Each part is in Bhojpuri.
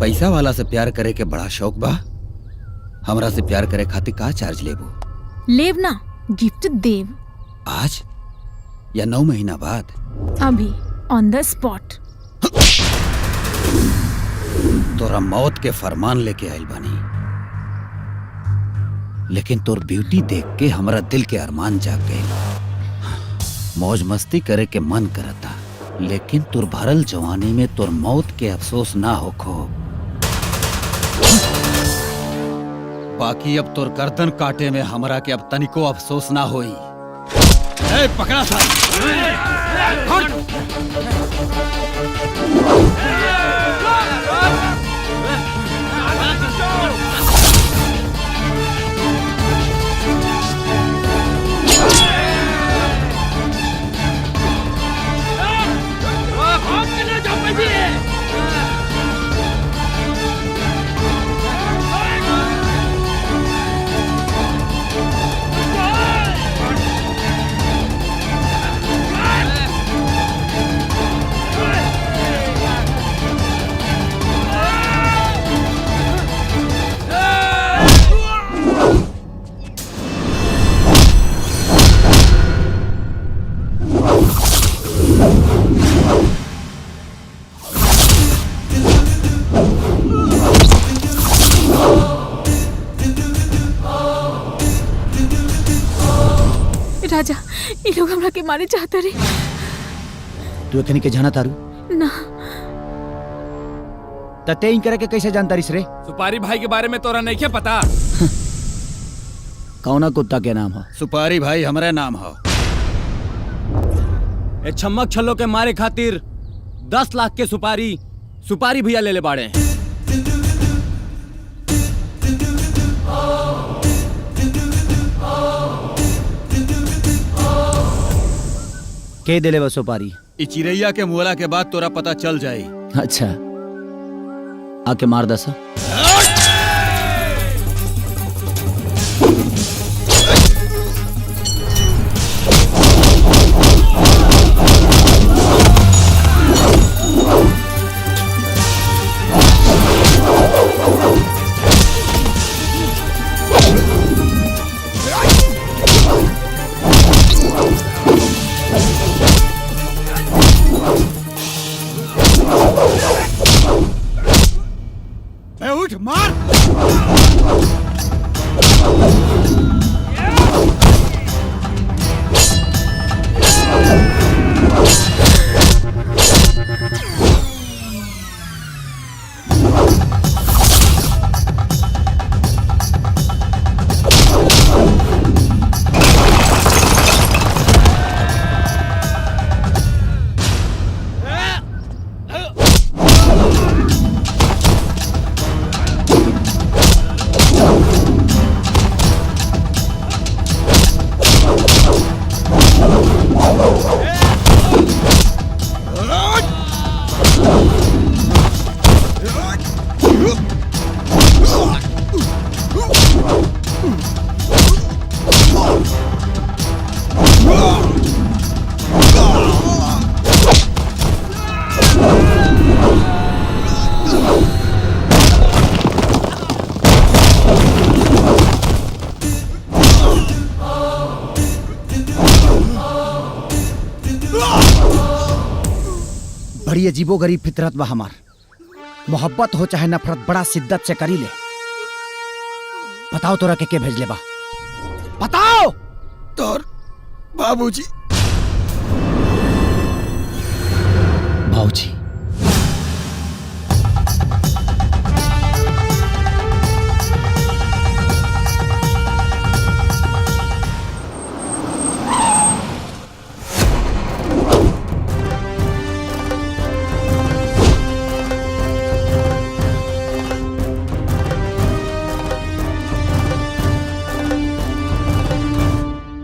पैसा वाला से प्यार करे के बड़ा शौक बा। हमरा से प्यार करे खातिर का चार्ज लेबो? लेव ना, गिफ्ट देव। आज या 9 महीना बाद? अभी ऑन द स्पॉट। तोरा मौत के फरमान लेके आइल बानी, लेकिन तोर ब्यूटी देख के हमरा दिल के अरमान जाग गए। मौज मस्ती करे के मन करता, लेकिन तोर भरल जवानी में तोर मौत के अफसोस ना होखो। बाकी अब तोर गर्दन काटे में हमरा के अब तनिको अफसोस ना होई। ए, पकड़ा था। राजा, ये लोग हमरा के मारे चाहते रे। तू एकनी के जाना तारू ना। तते इन करे के कैसे जानता रिस रे? सुपारी भाई के बारे में तोरा नहीं क्या पता? कौना कुत्ता के नाम है? सुपारी भाई हमारे नाम है। ए छम्मक छल्लो के मारे खातिर 10 लाख के सुपारी भैया ले बाड़े हैं। के दिले बा सुपारी? ई चिड़ैया के मुहला के बाद तोरा पता चल जाई। अच्छा, आके मार दसा। उठ मार। बड़ी अजीबो गरीब फितरत बा हमार। मोहब्बत हो चाहे नफरत बड़ा शिद्दत से करी ले। बताओ तोरा के भेजले बा? बताओ। तोर बाबूजी। बाबूजी?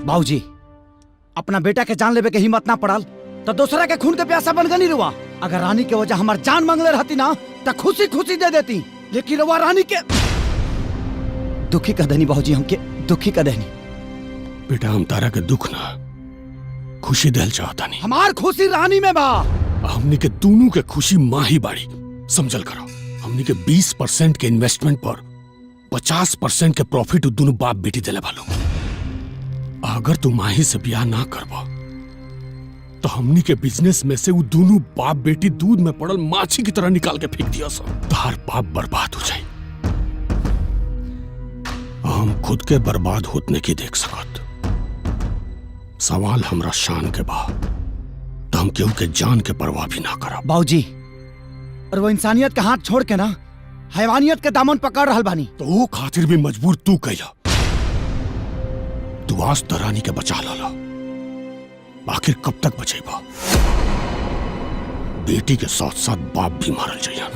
बाबूजी, अपना बेटा के जान लेवे के हिम्मत ना पड़ल तो दूसरा के खून के प्यासा बन गनी रुआ। अगर रानी के वजह हमार जान मांगले रहती ना तो खुशी खुशी दे देती, लेकिन रुआ रानी के दुखी कर देनी। बाबूजी हमके दुखी कर देनी। बेटा हम तारा के दुख ना खुशी दिल चाहता नहीं। हमार खुशी रानी में बा। हमने के दोनों के खुशी माँ ही बाड़ी, समझल करो। हमनी के 20% के इन्वेस्टमेंट पर 50% के प्रॉफिट उ दोनों बाप बेटी दिले वालों। अगर तू माही से ब्याह ना करबा तो हमनी के बिजनेस में से उ दोनों बाप बेटी दूध में पड़ल माछी की तरह निकाल के फेंक दिया सब। तार बाप बर्बाद हो जाए, हम खुद के बर्बाद होने की देख सकत। सवाल हमरा शान के बा तो हम केहू के जान के परवाह भी ना करब। बाबूजी, और वो इंसानियत के हाथ छोड़ के ना हैवानियत के दामन पकड़ रहल बानी। तो वो खातिर भी मजबूर तू कैला। तू आज तो रानी के बचा लाला, आखिर कब तक बचेबा? बेटी के साथ साथ बाप भी मारल जाइए।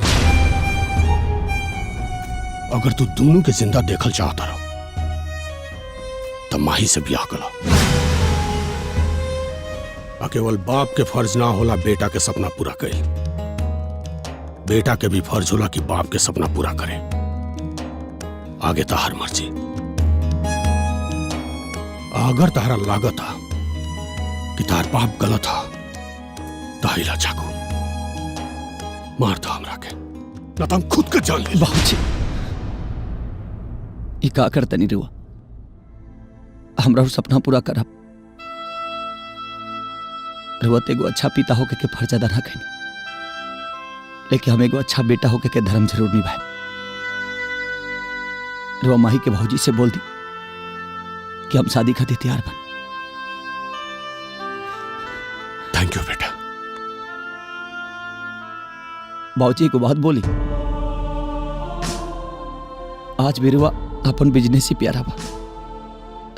अगर तू दोनों के जिंदा देखल चाहता रहा तो माही से ब्याह कला। केवल बाप के फर्ज ना होला बेटा के सपना पूरा करे, बेटा के भी फर्ज होला कि बाप के सपना पूरा करे। आगे तहार मर्जी। अगर तहारा लागत था कि तार बाप गलत था तो हिला चाकू मार था हमरा के, ना तो हम खुद के जान ले। बाबूजी, ई का करता नहीं रुआ, हमरा सपना पूरा करब। रुआ एगो अच्छा पिता होके के फर्ज अदा ना करी, लेकिन हम एगो अच्छा बेटा होके के धर्म जरूर निभाए। रुआ माही के भौजी से बोल दी कि हम शादी खातिर तैयार बन। थैंक यू बेटा। बाबूजी को बात बोली, आज भी रुआ अपन बिजनेस ही प्यारा बा,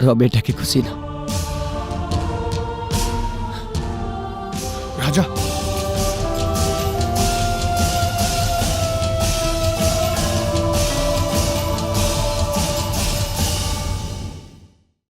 रुआ बेटा की खुशी ना। राजा